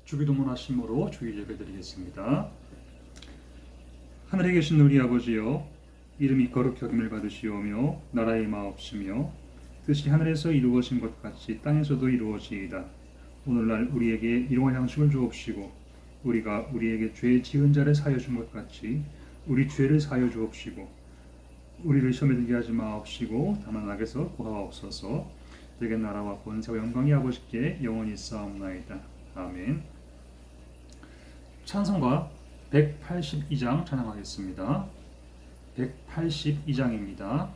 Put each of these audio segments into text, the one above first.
주기도문 하심으로 주일 예배 드리겠습니다. 하늘에 계신 우리 아버지여, 이름이 거룩히 여김을 받으시오며 나라의 마옵시며 뜻이 하늘에서 이루어진 것 같이 땅에서도 이루어지이다. 오늘날 우리에게 일용할 양식을 주옵시고 우리가 우리에게 죄 지은 자를 사하여 준 것 같이 우리 죄를 사하여 주옵시고 우리를 시험에 들게 하지 마옵시고 다만 악에서 구하옵소서. 되게 나라와 권세와 영광이 아버지께 영원히 싸움나이다. 아멘. 찬송가 182장 찬양하겠습니다. 182장입니다.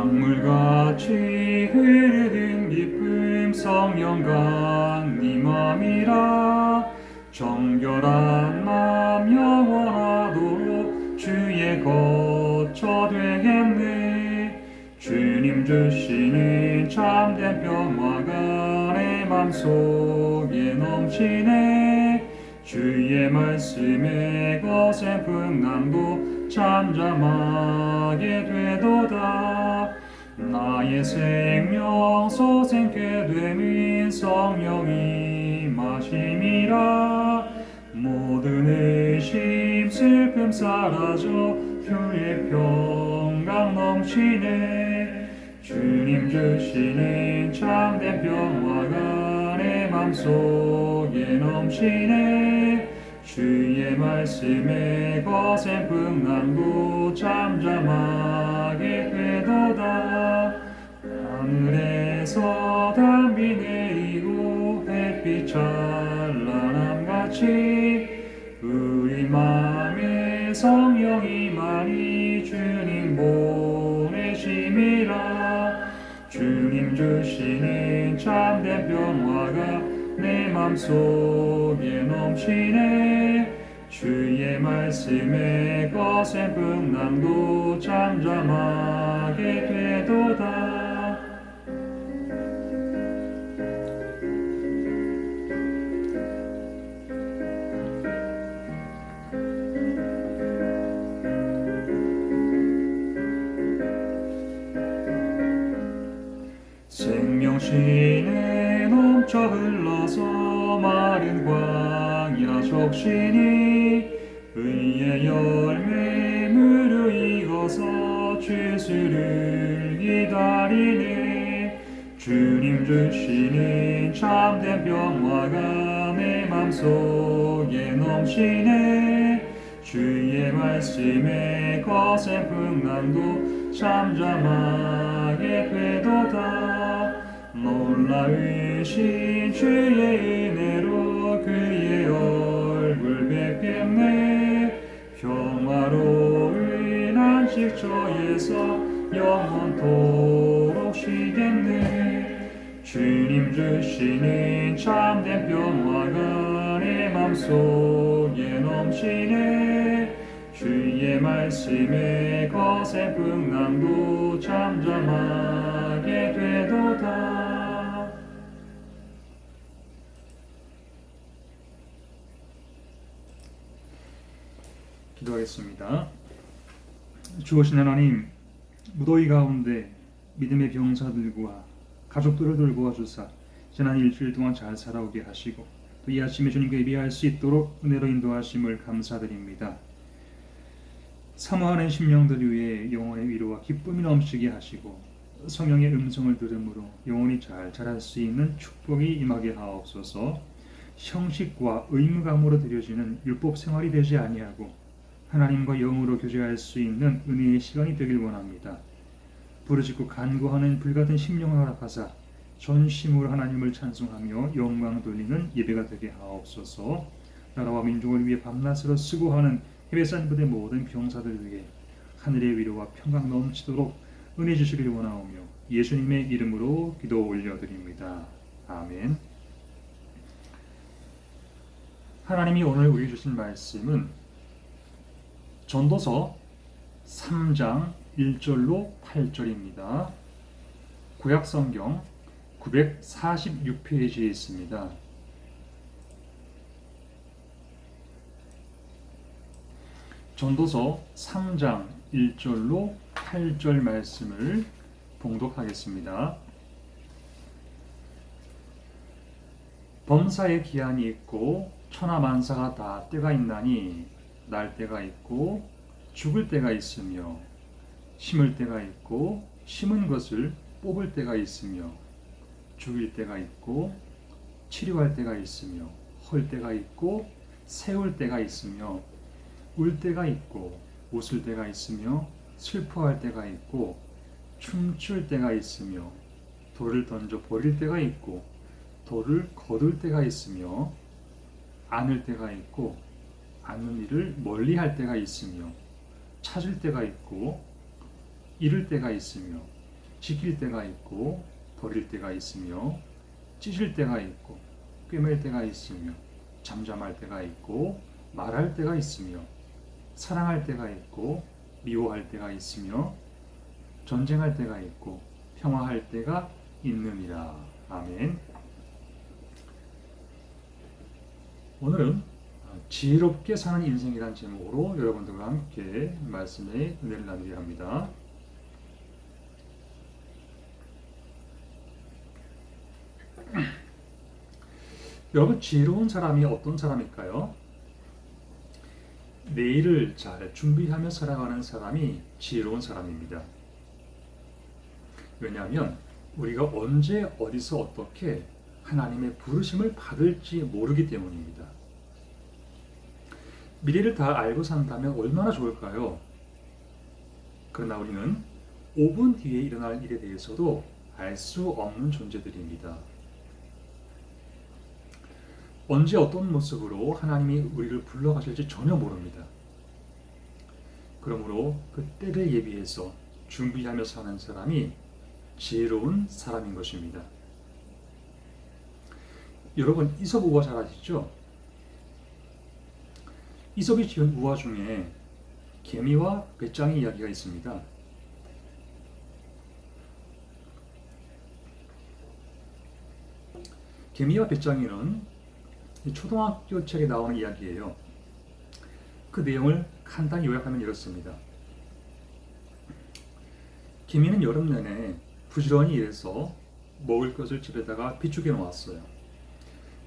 강물같이 흐르는 깊음 성령강 네 맘이라 정결한 맘 영원하도록 주의 거처 되겠네. 주님 주시는 참된 평화가 내 맘속에 넘치네. 주의 말씀에 거센 풍랑도 잠잠하게 되도다. 나의 생명 소생케 되는 성령이 마심이라. 모든 의심 슬픔 사라져 주의 평강 넘치네. 주님 주시는 참된 평화가 내 맘속에 넘치네. 주의 말씀에 거센 풍랑도 잠잠하게 되도다. 하늘에서 담비 내리고 햇빛 찬란함같이 우리 맘에 성령이 많이 주님 보내심이라. 주님 주시는 참된 평화가 내 맘속에 넘치네. 주의 말씀에 거센 풍랑도 잠잠하게 되도다. 생명신에 넘쳐 흘러서 마른 광이라 적시니 의의 열매 무르익어서 주수를 기다리네. 주님 주시는 참된 평화가 내 맘속에 넘치네. 주의 말씀에 거센 풍랑도 잠잠하게 되도다. 놀라우신 주의 은혜로 그의 얼굴 뵙겠네. 평화로운 안식처에서 영원토록 쉬겠네. 주님 주시는 참된 평화가 내 맘속에 넘치네. 주의 말씀에 거센 풍랑도 잠잠하게 되도다. 기도하겠습니다. 주오신 하나님, 무더위 가운데 믿음의 병사들과 가족들을 돌보아 주사 지난 일주일 동안 잘 살아오게 하시고 또 이 아침에 주님께 예배할 수 있도록 은혜로 인도하심을 감사드립니다. 사모하는 심령들 위해 영혼의 위로와 기쁨이 넘치게 하시고 성령의 음성을 들음으로 영혼이 잘 자랄 수 있는 축복이 임하게 하옵소서. 형식과 의무감으로 드려지는 율법 생활이 되지 아니하고 하나님과 영으로 교제할 수 있는 은혜의 시간이 되길 원합니다. 부르짖고 간구하는 불같은 심령을 허락하사 전심으로 하나님을 찬송하며 영광 돌리는 예배가 되게 하옵소서. 나라와 민족을 위해 밤낮으로 수고하는 해외산 부대 모든 병사들 위해 하늘의 위로와 평강 넘치도록 은혜 주시길 원하오며 예수님의 이름으로 기도 올려드립니다. 아멘. 하나님이 오늘 우리 주신 말씀은 전도서 3장 1절로 8절입니다. 구약성경 946페이지에 있습니다. 전도서 3장 1절로 8절 말씀을 봉독하겠습니다. 범사에 기한이 있고 천하만사가 다 때가 있나니 날 때가 있고 죽을 때가 있으며 심을 때가 있고 심은 것을 뽑을 때가 있으며 죽일 때가 있고 치료할 때가 있으며 헐 때가 있고 세울 때가 있으며 울 때가 있고 웃을 때가 있으며 슬퍼할 때가 있고 춤출 때가 있으며 돌을 던져 버릴 때가 있고 돌을 거둘 때가 있으며 안을 때가 있고 안는 일을 멀리할 때가 있으며 찾을 때가 있고 잃을 때가 있으며 지킬 때가 있고 버릴 때가 있으며 찢을 때가 있고 꿰맬 때가 있으며 잠잠할 때가 있고 말할 때가 있으며 사랑할 때가 있고 미워할 때가 있으며 전쟁할 때가 있고 평화할 때가 있느니라. 아멘. 오늘은 지혜롭게 사는 인생이라는 제목으로 여러분들과 함께 말씀의 은혜를 나누려 합니다. 여러분, 지혜로운 사람이 어떤 사람일까요? 내일을 잘 준비하며 살아가는 사람이 지혜로운 사람입니다. 왜냐하면 우리가 언제 어디서 어떻게 하나님의 부르심을 받을지 모르기 때문입니다. 미래를 다 알고 산다면 얼마나 좋을까요? 그러나 우리는 5분 뒤에 일어날 일에 대해서도 알 수 없는 존재들입니다. 언제 어떤 모습으로 하나님이 우리를 불러가실지 전혀 모릅니다. 그러므로 그 때를 예비해서 준비하며 사는 사람이 지혜로운 사람인 것입니다. 여러분, 이솝 우화 잘 아시죠? 이솝이 지은 우화 중에 개미와 배짱이 이야기가 있습니다. 개미와 배짱이는 초등학교 책에 나오는 이야기예요. 그 내용을 간단히 요약하면 이렇습니다. 개미는 여름 내내 부지런히 일해서 먹을 것을 집에다가 비축해 놓았어요.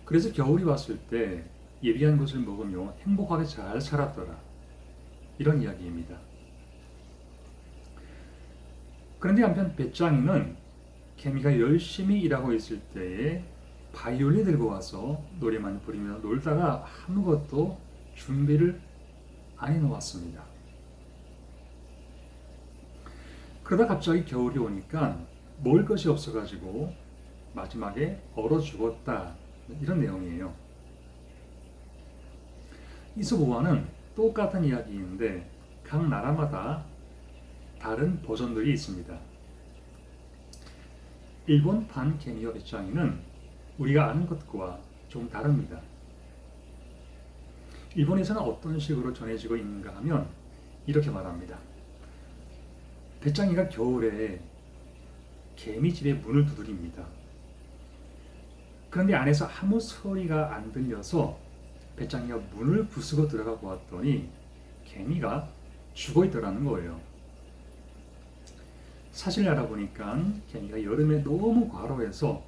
그래서 겨울이 왔을 때 예비한 것을 먹으며 행복하게 잘 살았더라. 이런 이야기입니다. 그런데 한편 배짱이는 개미가 열심히 일하고 있을 때에 바이올린 들고 와서 노래만 부르며 놀다가 아무것도 준비를 안 해놓았습니다. 그러다 갑자기 겨울이 오니까 먹을 것이 없어가지고 마지막에 얼어 죽었다. 이런 내용이에요. 이솝 우화는 똑같은 이야기인데 각 나라마다 다른 버전들이 있습니다. 일본판 개미와 배짱이는 우리가 아는 것과 좀 다릅니다. 일본에서는 어떤 식으로 전해지고 있는가 하면 이렇게 말합니다. 배짱이가 겨울에 개미집의 문을 두드립니다. 그런데 안에서 아무 소리가 안 들려서 배짱이가 문을 부수고 들어가 보았더니 개미가 죽어 있더라는 거예요. 사실을 알아보니까 개미가 여름에 너무 과로해서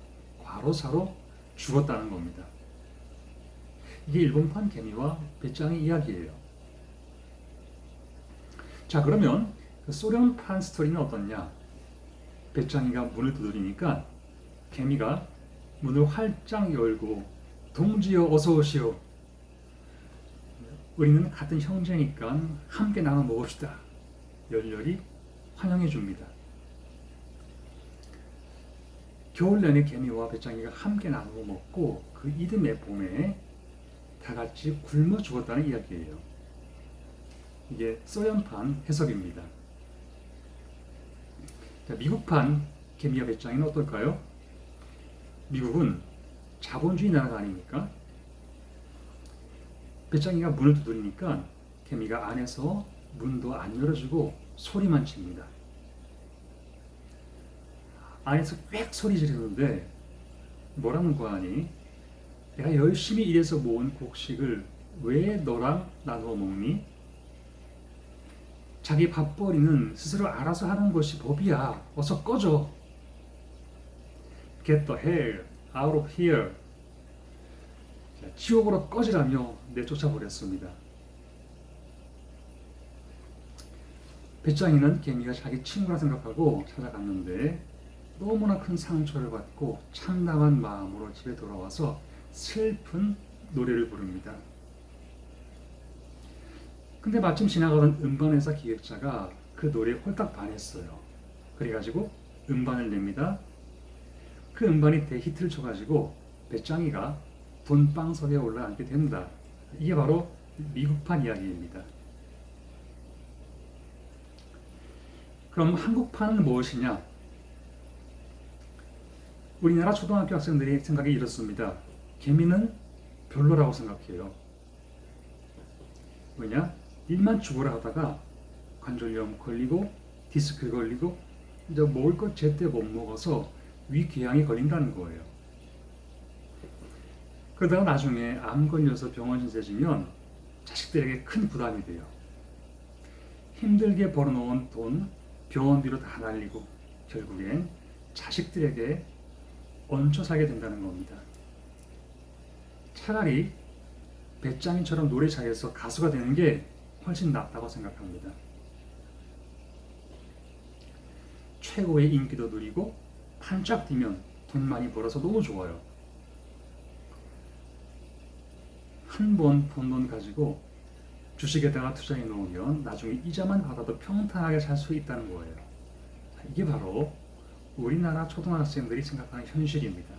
과로사로 죽었다는 겁니다. 이게 일본판 개미와 배짱이 이야기예요. 자, 그러면 그 소련판 스토리는 어떻냐? 배짱이가 문을 두드리니까 개미가 문을 활짝 열고 동지여 어서 오시오. 우리는 같은 형제니까 함께 나눠 먹읍시다. 열렬히 환영해 줍니다. 겨울 내내 개미와 배짱이가 함께 나누어 먹고 그 이듬해 봄에 다 같이 굶어 죽었다는 이야기예요. 이게 소련판 해석입니다. 자, 미국판 개미와 배짱이는 어떨까요? 미국은 자본주의 나라가 아니니까 배짱이가 문을 두드리니까 개미가 안에서 문도 안 열어주고 소리만 칩니다. 안에서 꽥 소리 지르는데 뭐라는 거 아니? 내가 열심히 일해서 모은 곡식을 왜 너랑 나누어 먹니? 자기 밥벌이는 스스로 알아서 하는 것이 법이야. 어서 꺼져. Get the hell out of here. 지옥으로 꺼지라며 내쫓아 버렸습니다. 배짱이는 개미가 자기 친구라 생각하고 찾아갔는데 너무나 큰 상처를 받고 참담한 마음으로 집에 돌아와서 슬픈 노래를 부릅니다. 근데 마침 지나가던 음반회사 기획자가 그 노래에 홀딱 반했어요. 그래가지고 음반을 냅니다. 그 음반이 대히트를 쳐가지고 배짱이가 돈방석에 올라앉게 됩니다. 이게 바로 미국판 이야기입니다. 그럼 한국판은 무엇이냐? 우리나라 초등학교 학생들이 생각이 이렇습니다. 개미는 별로라고 생각해요. 왜냐? 일만 죽어라 하다가 관절염 걸리고 디스크 걸리고 이제 먹을 것 제때 못 먹어서 위궤양이 걸린다는 거예요. 그러다가 나중에 암 걸려서 병원 신세 지면 자식들에게 큰 부담이 돼요. 힘들게 벌어놓은 돈 병원비로 다 날리고 결국엔 자식들에게 얹혀 살게 된다는 겁니다. 차라리 배짱이처럼 노래 잘해서 가수가 되는 게 훨씬 낫다고 생각합니다. 최고의 인기도 누리고 반짝 뛰면 돈 많이 벌어서 너무 좋아요. 한 번 번 돈 가지고 주식에다가 투자해 놓으면 나중에 이자만 받아도 평탄하게 살 수 있다는 거예요. 이게 바로 우리나라 초등학생들이 생각하는 현실입니다.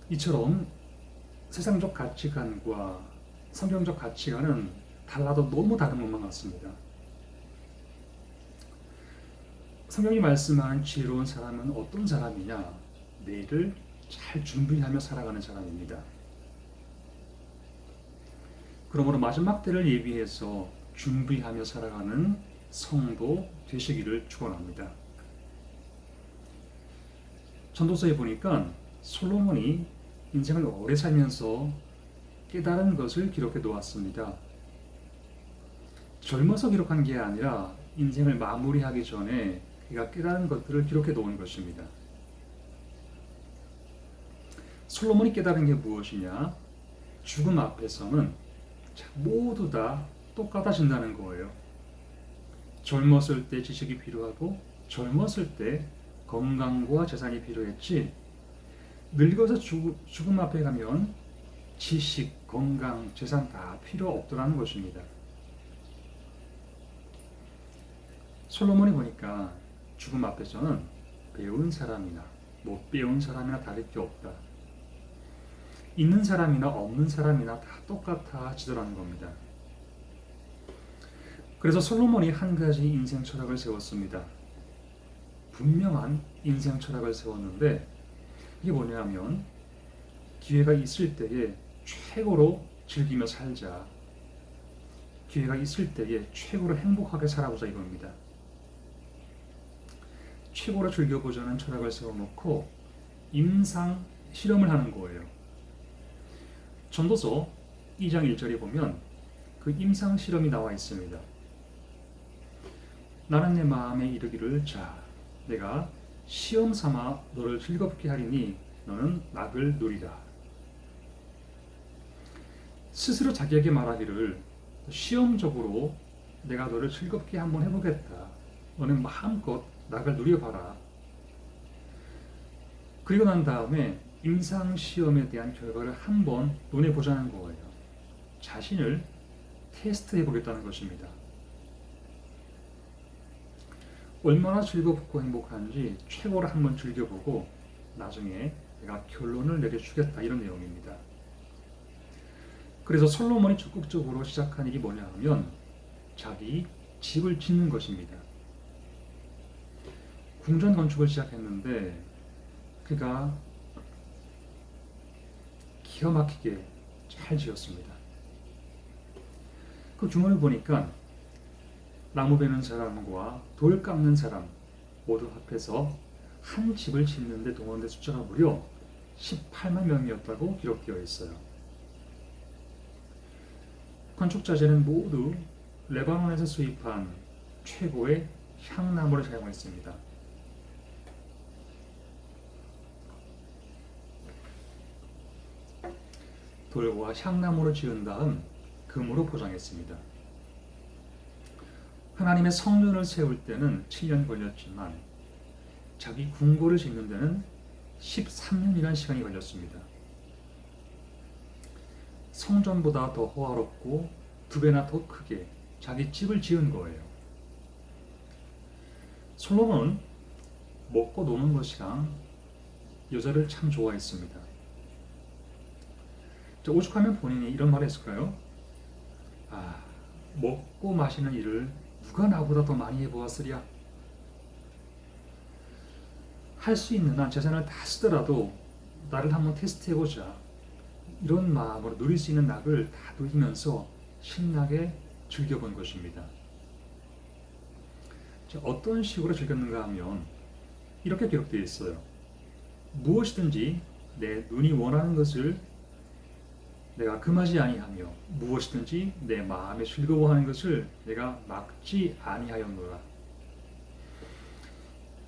이처럼 세상적 가치관과 성경적 가치관은 달라도 너무 다른 것만 같습니다. 성경이 말씀하는 지혜로운 사람은 어떤 사람이냐? 내일을 잘 준비하며 살아가는 사람입니다. 그러므로 마지막 때를 예비해서 준비하며 살아가는 성도 되시기를 축원합니다. 전도서에 보니까 솔로몬이 인생을 오래 살면서 깨달은 것을 기록해 놓았습니다. 젊어서 기록한 게 아니라 인생을 마무리하기 전에 그가 깨달은 것들을 기록해 놓은 것입니다. 솔로몬이 깨달은 게 무엇이냐? 죽음 앞에서는 모두 다 똑같아진다는 거예요. 젊었을 때 지식이 필요하고 젊었을 때 건강과 재산이 필요했지, 늙어서 죽음 앞에 가면 지식, 건강, 재산 다 필요 없더라는 것입니다. 솔로몬이 보니까 죽음 앞에서는 배운 사람이나 못 배운 사람이나 다를 게 없다. 있는 사람이나 없는 사람이나 다 똑같아지더라는 겁니다. 그래서 솔로몬이 한 가지 인생 철학을 세웠습니다. 분명한 인생 철학을 세웠는데 이게 뭐냐면 기회가 있을 때에 최고로 즐기며 살자. 기회가 있을 때에 최고로 행복하게 살아보자 이겁니다. 최고로 즐겨보자는 철학을 세워놓고 임상 실험을 하는 거예요. 전도서 2장 1절에 보면 그 임상 실험이 나와 있습니다. 나는 내 마음에 이르기를 자, 내가 시험 삼아 너를 즐겁게 하리니 너는 낙을 누리라. 스스로 자기에게 말하기를 시험적으로 내가 너를 즐겁게 한번 해보겠다. 너는 마음껏 낙을 누려봐라. 그리고 난 다음에 임상시험에 대한 결과를 한번 논해보자는 거예요. 자신을 테스트해 보겠다는 것입니다. 얼마나 즐겁고 행복한지 최고로 한번 즐겨보고 나중에 내가 결론을 내려주겠다 이런 내용입니다. 그래서 솔로몬이 적극적으로 시작한 일이 뭐냐 하면 자기 집을 짓는 것입니다. 궁전 건축을 시작했는데 그가 기가 막히게 잘 지었습니다. 그 규모를 보니까 나무 베는 사람과 돌 깎는 사람 모두 합해서 한 집을 짓는데 동원된 숫자가 무려 18만 명이었다고 기록되어 있어요. 건축 자재는 모두 레바논에서 수입한 최고의 향나무를 사용했습니다. 돌과 향나무로 지은 다음 금으로 포장했습니다. 하나님의 성전을 세울 때는 7년 걸렸지만 자기 궁궐을 짓는 데는 13년이라는 시간이 걸렸습니다. 성전보다 더 호화롭고 2배나 더 크게 자기 집을 지은 거예요. 솔로몬은 먹고 노는 것이랑 여자를 참 좋아했습니다. 오죽하면 본인이 이런 말을 했을까요? 먹고 마시는 일을 누가 나보다 더 많이 해보았으랴. 할 수 있는 한 재산을 다 쓰더라도 나를 한번 테스트해보자. 이런 마음으로 누릴 수 있는 낙을 다 누리면서 신나게 즐겨본 것입니다. 어떤 식으로 즐겼는가 하면 이렇게 기록되어 있어요. 무엇이든지 내 눈이 원하는 것을 내가 금하지 아니하며 무엇이든지 내 마음에 즐거워하는 것을 내가 막지 아니하였노라.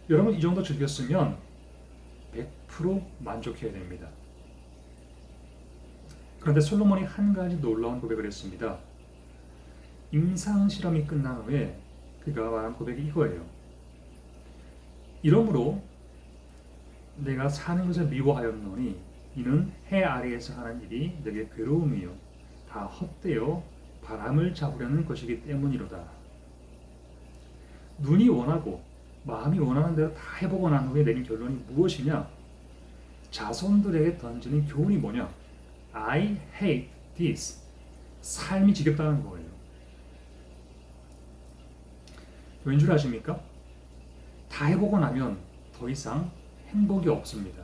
여러분 이 정도 즐겼으면 100% 만족해야 됩니다. 그런데 솔로몬이 한 가지 놀라운 고백을 했습니다. 임상 실험이 끝난 후에 그가 말한 고백이 이거예요. 이러므로 내가 사는 것을 미워하였노니 이는 해 아래에서 하는 일이 내게 괴로움이요 다 헛되어 바람을 잡으려는 것이기 때문이로다. 눈이 원하고 마음이 원하는 대로 다 해보고 난 후에 내린 결론이 무엇이냐? 자손들에게 던지는 교훈이 뭐냐? I hate this. 삶이 지겹다는 거예요. 왠 줄 아십니까? 다 해보고 나면 더 이상 행복이 없습니다.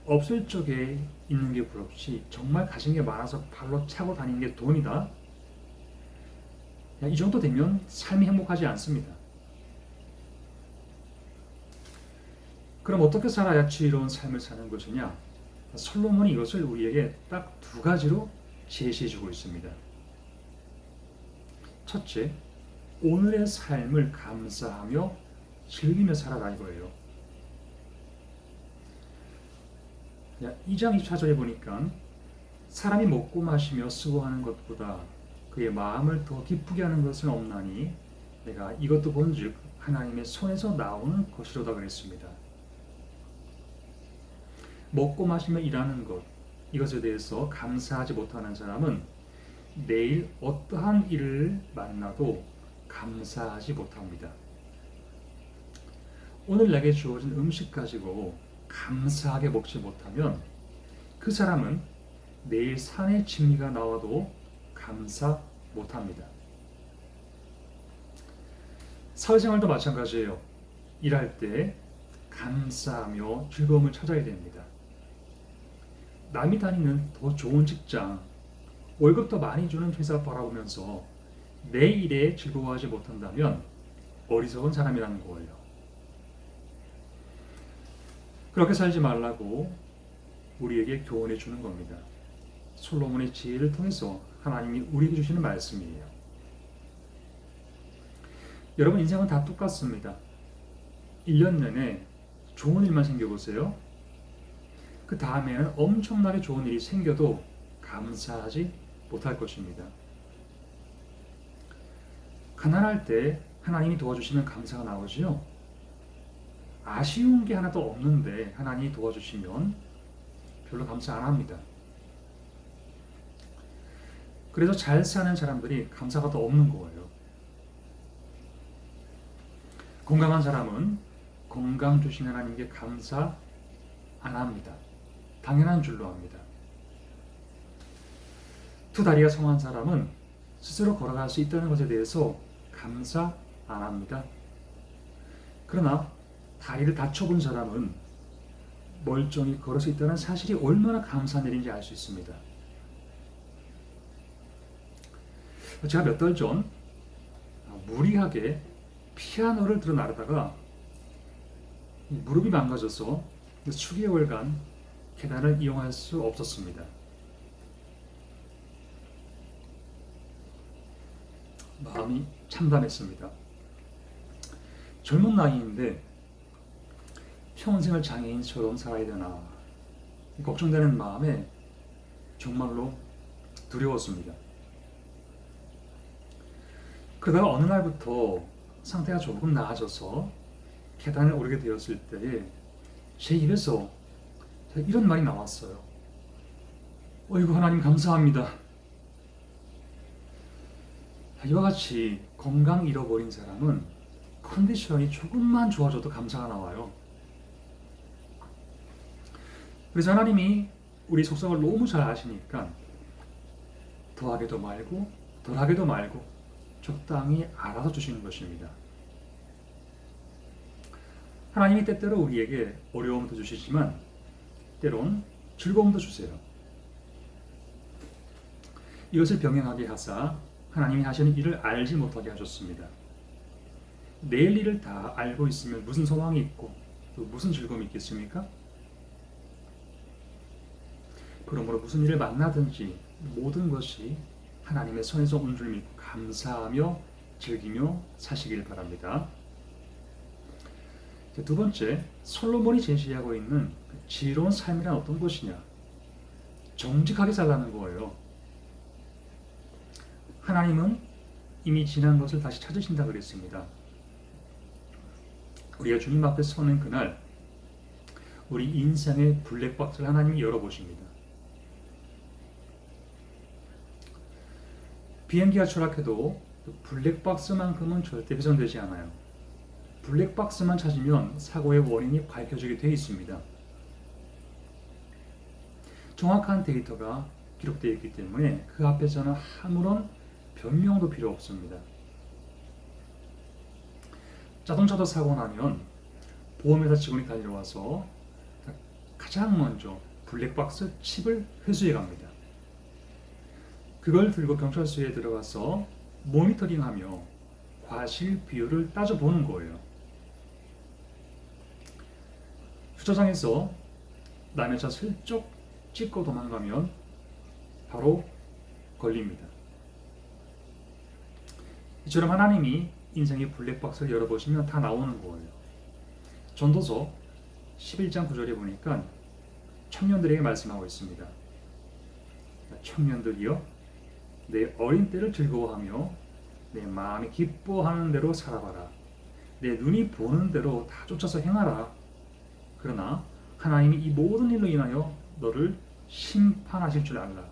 없을 적에 있는 게 부럽지 정말 가진 게 많아서 발로 차고 다니는 게 돈이다. 이 정도 되면 삶이 행복하지 않습니다. 그럼 어떻게 살아야 지혜로운 삶을 사는 것이냐? 솔로몬이 이것을 우리에게 딱 2가지로 제시해주고 있습니다. 첫째, 오늘의 삶을 감사하며 즐기며 살아라 이거예요. 2장 24절에 보니까 사람이 먹고 마시며 수고하는 것보다 그의 마음을 더 기쁘게 하는 것은 없나니 내가 이것도 본즉 하나님의 손에서 나오는 것이로다 그랬습니다. 먹고 마시며 일하는 것, 이것에 대해서 감사하지 못하는 사람은 내일 어떠한 일을 만나도 감사하지 못합니다. 오늘 내게 주어진 음식 가지고 감사하게 먹지 못하면 그 사람은 내일 산의 진미가 나와도 감사 못합니다. 사회생활도 마찬가지예요. 일할 때 감사하며 즐거움을 찾아야 됩니다. 남이 다니는 더 좋은 직장, 월급 더 많이 주는 회사 바라보면서 내 일에 즐거워하지 못한다면 어리석은 사람이라는 거예요. 그렇게 살지 말라고 우리에게 교훈해 주는 겁니다. 솔로몬의 지혜를 통해서 하나님이 우리에게 주시는 말씀이에요. 여러분 인생은 다 똑같습니다. 1년 내내 좋은 일만 생겨보세요. 그 다음에는 엄청나게 좋은 일이 생겨도 감사하지 못할 것입니다. 가난할 때 하나님이 도와주시면 감사가 나오지요. 아쉬운 게 하나도 없는데 하나님이 도와주시면 별로 감사 안 합니다. 그래서 잘 사는 사람들이 감사가 더 없는 거예요. 건강한 사람은 건강 주신 하나님께 감사 안 합니다. 당연한 줄로 합니다. 2다리가 성한 사람은 스스로 걸어갈 수 있다는 것에 대해서 감사 안 합니다. 그러나 다리를 다쳐본 사람은 멀쩡히 걸을 수 있다는 사실이 얼마나 감사한 일인지 알 수 있습니다. 제가 몇 달 전 무리하게 피아노를 들어 나르다가 무릎이 망가져서 수개월간 계단을 이용할 수 없었습니다. 마음이 참담했습니다. 젊은 나이인데 평생을 장애인처럼 살아야 되나 걱정되는 마음에 정말로 두려웠습니다. 그러다가 어느 날부터 상태가 조금 나아져서 계단을 오르게 되었을 때에 제 입에서 이런 말이 나왔어요. 어이구 하나님 감사합니다. 이와 같이 건강 잃어버린 사람은 컨디션이 조금만 좋아져도 감사가 나와요. 그래서 하나님이 우리 속성을 너무 잘 아시니까 더하게도 말고 덜하게도 말고 적당히 알아서 주시는 것입니다. 하나님이 때때로 우리에게 어려움도 주시지만 때론 즐거움도 주세요. 이것을 병행하게 하사 하나님이 하시는 일을 알지 못하게 하셨습니다. 내일 일을 다 알고 있으면 무슨 소망이 있고 또 무슨 즐거움이 있겠습니까? 그러므로 무슨 일을 만나든지 모든 것이 하나님의 손에서 온 줄 믿고 감사하며 즐기며 사시길 바랍니다. 두 번째, 솔로몬이 제시하고 있는 지혜로운 삶이란 어떤 것이냐? 정직하게 살라는 거예요. 하나님은 이미 지난 것을 다시 찾으신다 그랬습니다. 우리가 주님 앞에 서는 그날 우리 인생의 블랙박스를 하나님이 열어보십니다. 비행기가 추락해도 블랙박스만큼은 절대 훼손되지 않아요. 블랙박스만 찾으면 사고의 원인이 밝혀지게 되어 있습니다. 정확한 데이터가 기록되어 있기 때문에 그 앞에서는 아무런 변명도 필요 없습니다. 자동차도 사고 나면 보험회사 직원이 달려와서 가장 먼저 블랙박스 칩을 회수해 갑니다. 그걸 들고 경찰서에 들어가서 모니터링하며 과실 비율을 따져보는 거예요. 주차장에서 남의 차 슬쩍 찍고 도망가면 바로 걸립니다. 이처럼 하나님이 인생의 블랙박스를 열어보시면 다 나오는 거예요. 전도서 11장 9절에 보니까 청년들에게 말씀하고 있습니다. 청년들이여 내 어린 때를 즐거워하며 내 마음이 기뻐하는 대로 살아봐라. 내 눈이 보는 대로 다 쫓아서 행하라. 그러나 하나님이 이 모든 일로 인하여 너를 심판하실 줄 알라.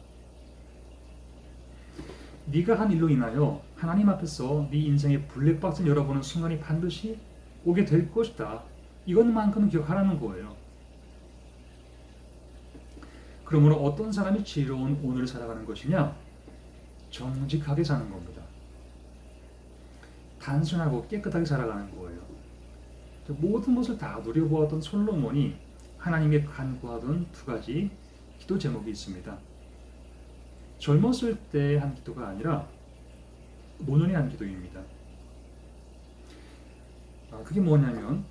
네가 한 일로 인하여 하나님 앞에서 네 인생의 블랙박스를 열어보는 순간이 반드시 오게 될 것이다. 이것만큼은 기억하라는 거예요. 그러므로 어떤 사람이 지혜로운 오늘을 살아가는 것이냐? 정직하게 사는 겁니다. 단순하고 깨끗하게 살아가는 거예요. 모든 것을 다 누려보았던 솔로몬이 하나님께 간구하던 두 가지 기도 제목이 있습니다. 젊었을 때 한 기도가 아니라 노년에 한 기도입니다. 그게 뭐냐면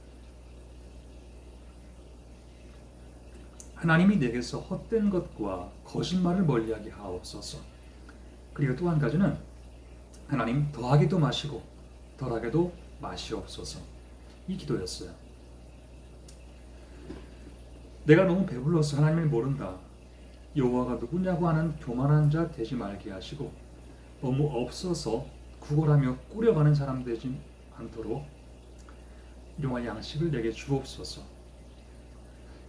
하나님이 내게서 헛된 것과 거짓말을 멀리하게 하옵소서. 그리고 또 한 가지는 하나님 더하게도 마시고 덜하게도 마시옵소서. 이 기도였어요. 내가 너무 배불러서 하나님을 모른다. 여호와가 누구냐고 하는 교만한 자 되지 말게 하시고 너무 없어서 구걸하며 꾸려가는 사람 되지 않도록 일용할 양식을 내게 주옵소서.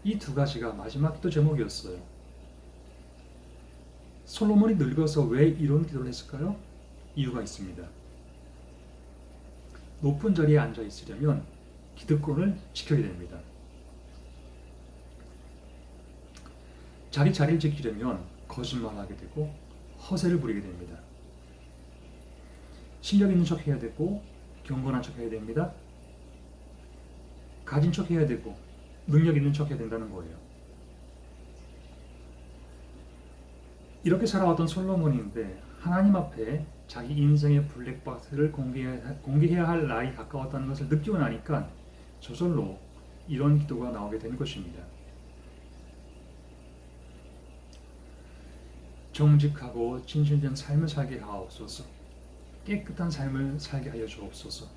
이 두 가지가 마지막 기도 제목이었어요. 솔로몬이 늙어서 왜 이런 기도를 했을까요? 이유가 있습니다. 높은 자리에 앉아 있으려면 기득권을 지켜야 됩니다. 자기 자리를 지키려면 거짓말하게 되고 허세를 부리게 됩니다. 실력 있는 척 해야 되고 경건한 척 해야 됩니다. 가진 척 해야 되고 능력 있는 척 해야 된다는 거예요. 이렇게 살아왔던 솔로몬인데 하나님 앞에 자기 인생의 블랙박스를 공개해야 할 날이 가까웠다는 것을 느끼고 나니까 저절로 이런 기도가 나오게 된 것입니다. 정직하고 진실된 삶을 살게 하옵소서. 깨끗한 삶을 살게 하여 주옵소서.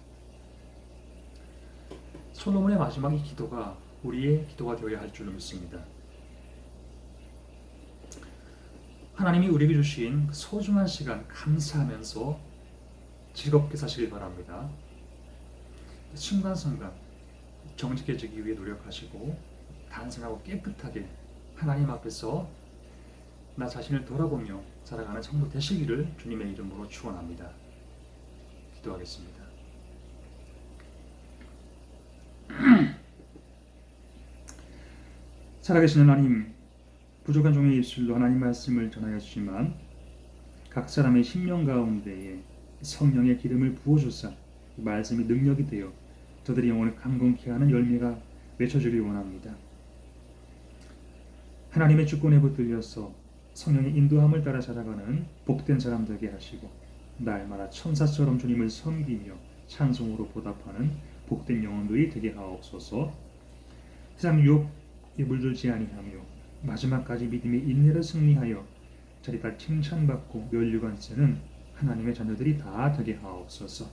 솔로몬의 마지막 이 기도가 우리의 기도가 되어야 할 줄로 믿습니다. 하나님이 우리에게 주신 그 소중한 시간 감사하면서 즐겁게 사시길 바랍니다. 순간순간 정직해지기 위해 노력하시고 단순하고 깨끗하게 하나님 앞에서 나 자신을 돌아보며 살아가는 성도 되시기를 주님의 이름으로 축원합니다. 기도하겠습니다. 살아계신 하나님, 부족한 종의 입술로 하나님 말씀을 전하였지만 각 사람의 심령 가운데에 성령의 기름을 부어주사 그 말씀이 능력이 되어 저들의 영혼을 강건케 하는 열매가 맺혀지길 원합니다. 하나님의 주권에 붙들려서 성령의 인도함을 따라 살아가는 복된 사람 되게 하시고 날마다 천사처럼 주님을 섬기며 찬송으로 보답하는 복된 영혼들이 되게 하옵소서. 세상 유혹에 물들지 아니하며 마지막까지 믿음의 인내를 승리하여 자리가 칭찬받고 면류관 쓰는 하나님의 자녀들이 다 되게 하옵소서.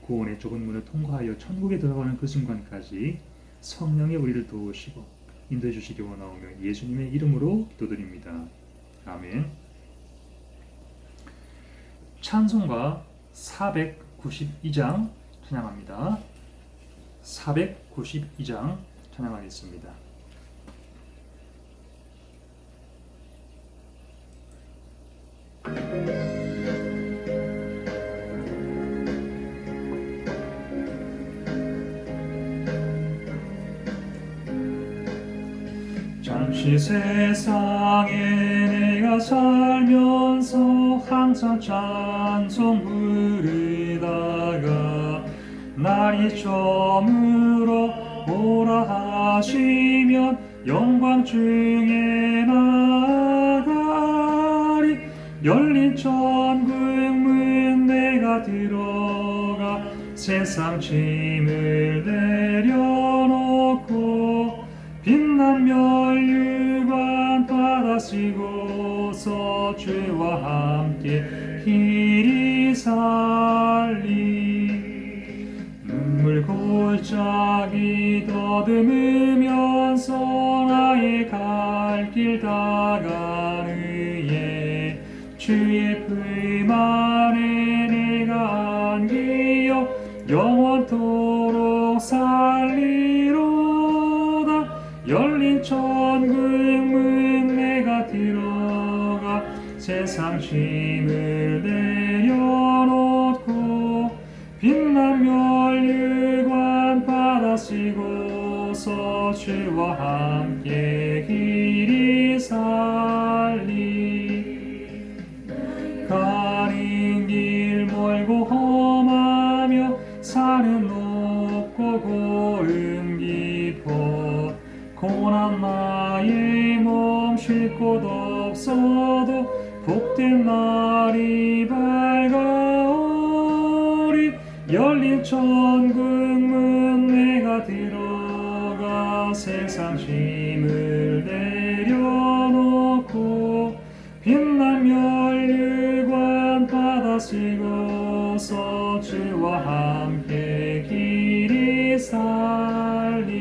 구원의 좁은 문을 통과하여 천국에 들어가는 그 순간까지 성령의 우리를 도우시고 인도해 주시기 원하오며 예수님의 이름으로 기도드립니다. 아멘. 찬송가 492장 찬양합니다. 492장 찬양하겠습니다. 잠시 세상에 내가 살면서 항상 찬송 부르다가 날이 저물어 오라 하시면 영광 중에 나가리. 열린 천국 문 내가 들어가 세상 짐을 내려놓고 빛난 면류관 받아쓰고서 주와 함께 길이 살리. 눈물 골짜기 더듬으면서 나의 갈 길 다가르에 주의 품 안에 내가 안기어 영원토록 살리로다. 열린 천국 문 내가 들어가 세상 짐을 내려놓고 빛난 면류관 받아쓰고서 주와 함께 길이 살리. 가는 길 멀고 험하며 산은 높고 고음 깊어 고난 나의 몸 쉴 곳 없어도 복된 날이 밝아오리. 열린 천국 문 내가 들어가 세상 짐을 내려놓고 빛난 면류관 받아쓰고서 주와 함께 길이 살리.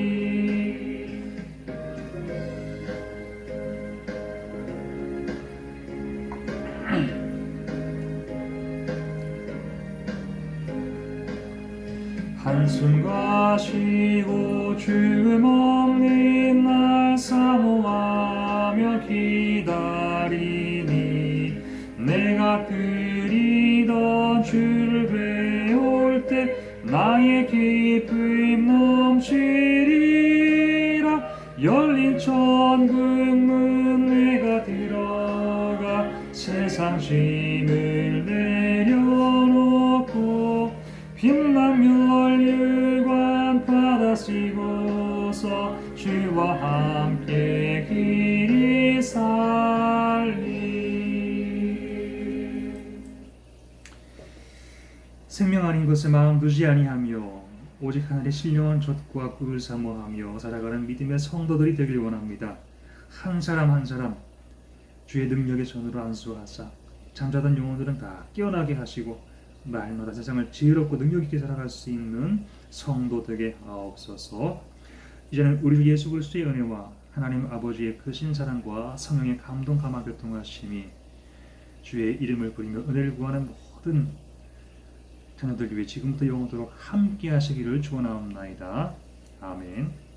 한숨과 쉬고 죽음 없는 날 사모하며 기다리니 내가 드리던 주를 배울 때 나의 기쁨 넘치리라. 열린 천국 문 내가 들어가 세상 짐을 내려놓고 빛난 면류관 받아쓰고서 주와 함께 길이 살리. 생명 아닌 것에 마음 두지 아니하며 오직 하늘의 신령한 젖과 꿀을 사모하며 살아가는 믿음의 성도들이 되길 원합니다. 한 사람 한 사람 주의 능력의 전으로 안수하사 잠자던 영혼들은 다 깨어나게 하시고 날마다 세상을 지혜롭고 능력 있게 살아갈 수 있는 성도 되게 하옵소서. 이제는 우리 주 예수 그리스도의 은혜와 하나님 아버지의 크신 사랑과 성령의 감동 감화 교통하심이 주의 이름을 부리며 은혜를 구하는 모든 자녀들 위해 지금부터 영원토록 함께 하시기를 축원하옵나이다. 아멘.